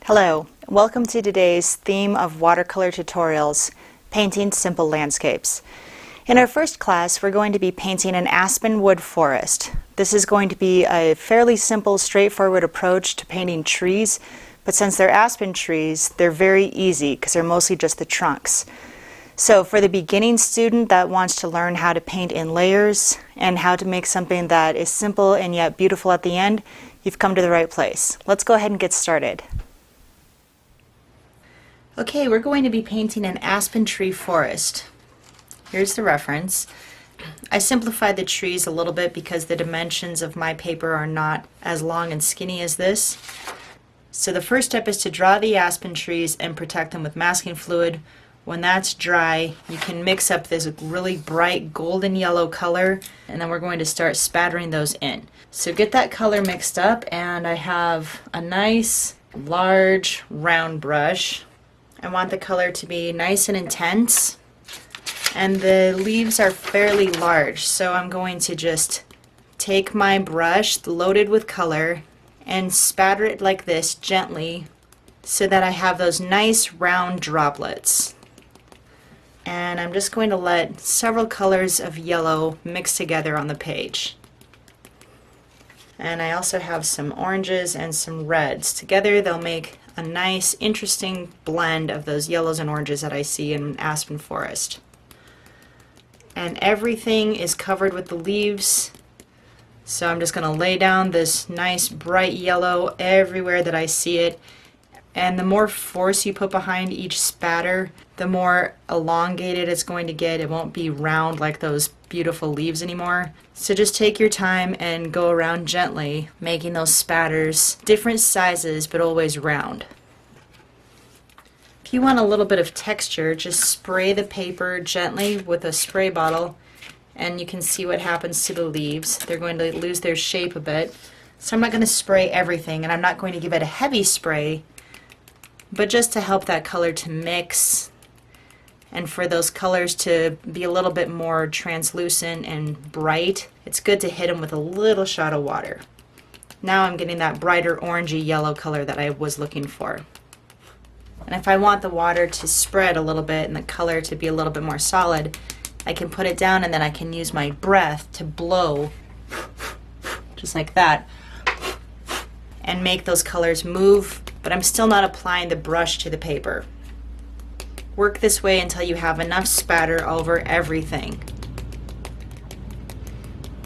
Hello, welcome to today's theme of watercolor tutorials, painting simple landscapes. In our first class, we're going to be painting an aspen wood forest. This is going to be a fairly simple, straightforward approach to painting trees, but since they're aspen trees, they're very easy because they're mostly just the trunks. So for the beginning student that wants to learn how to paint in layers and how to make something that is simple and yet beautiful at the end, you've come to the right place. Let's go ahead and get started. Okay, we're going to be painting an aspen tree forest. Here's the reference. I simplified the trees a little bit because the dimensions of my paper are not as long and skinny as this. So the first step is to draw the aspen trees and protect them with masking fluid. When that's dry, you can mix up this really bright golden yellow color, and then we're going to start spattering those in. So get that color mixed up, and I have a nice large round brush. I want the color to be nice and intense, and the leaves are fairly large, so I'm going to just take my brush loaded with color and spatter it like this gently so that I have those nice round droplets. And I'm just going to let several colors of yellow mix together on the page. And I also have some oranges and some reds. Together they'll make a nice, interesting blend of those yellows and oranges that I see in an aspen forest. And everything is covered with the leaves, so I'm just going to lay down this nice bright yellow everywhere that I see it. And the more force you put behind each spatter, the more elongated it's going to get. It won't be round like those beautiful leaves anymore. So just take your time and go around gently, making those spatters different sizes but always round. If you want a little bit of texture, just spray the paper gently with a spray bottle and you can see what happens to the leaves. They're going to lose their shape a bit. So I'm not going to spray everything, and I'm not going to give it a heavy spray, but just to help that color to mix and for those colors to be a little bit more translucent and bright. It's good to hit them with a little shot of water. Now I'm getting that brighter orangey yellow color that I was looking for. And if I want the water to spread a little bit and the color to be a little bit more solid, I can put it down and then I can use my breath to blow just like that and make those colors move, but I'm still not applying the brush to the paper. Work this way until you have enough spatter over everything.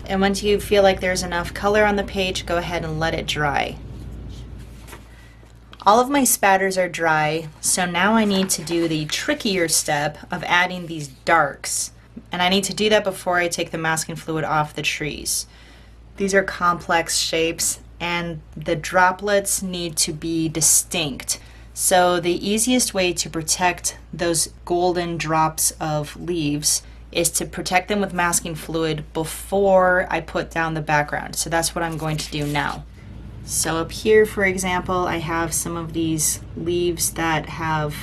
And once you feel like there's enough color on the page, go ahead and let it dry. All of my spatters are dry, so now I need to do the trickier step of adding these darks. And I need to do that before I take the masking fluid off the trees. These are complex shapes, and the droplets need to be distinct. So the easiest way to protect those golden drops of leaves is to protect them with masking fluid before I put down the background. So that's what I'm going to do now. So up here, for example, I have some of these leaves that have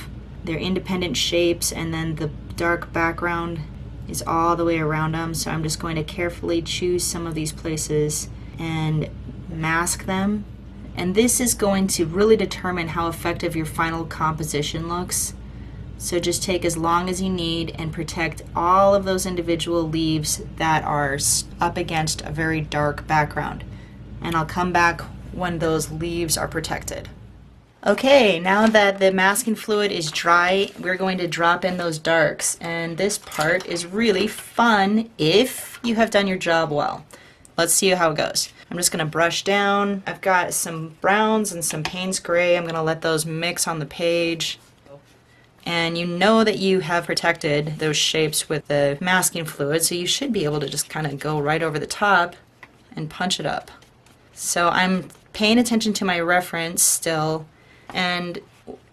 their independent shapes, and then the dark background is all the way around them. So I'm just going to carefully choose some of these places and mask them. And this is going to really determine how effective your final composition looks. So just take as long as you need and protect all of those individual leaves that are up against a very dark background. And I'll come back when those leaves are protected. Okay, now that the masking fluid is dry, we're going to drop in those darks. And this part is really fun if you have done your job well. Let's see how it goes. I'm just going to brush down. I've got some browns and some Payne's gray. I'm going to let those mix on the page. And you know that you have protected those shapes with the masking fluid, so you should be able to just kind of go right over the top and punch it up. So I'm paying attention to my reference still and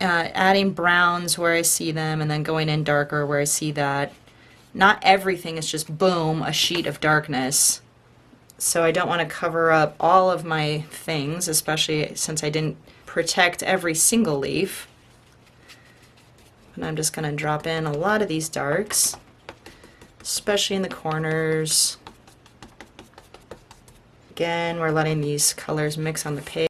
adding browns where I see them and then going in darker where I see that. Not everything is just boom, a sheet of darkness. So I don't want to cover up all of my things, especially since I didn't protect every single leaf. And I'm just going to drop in a lot of these darks, especially in the corners. Again, we're letting these colors mix on the page.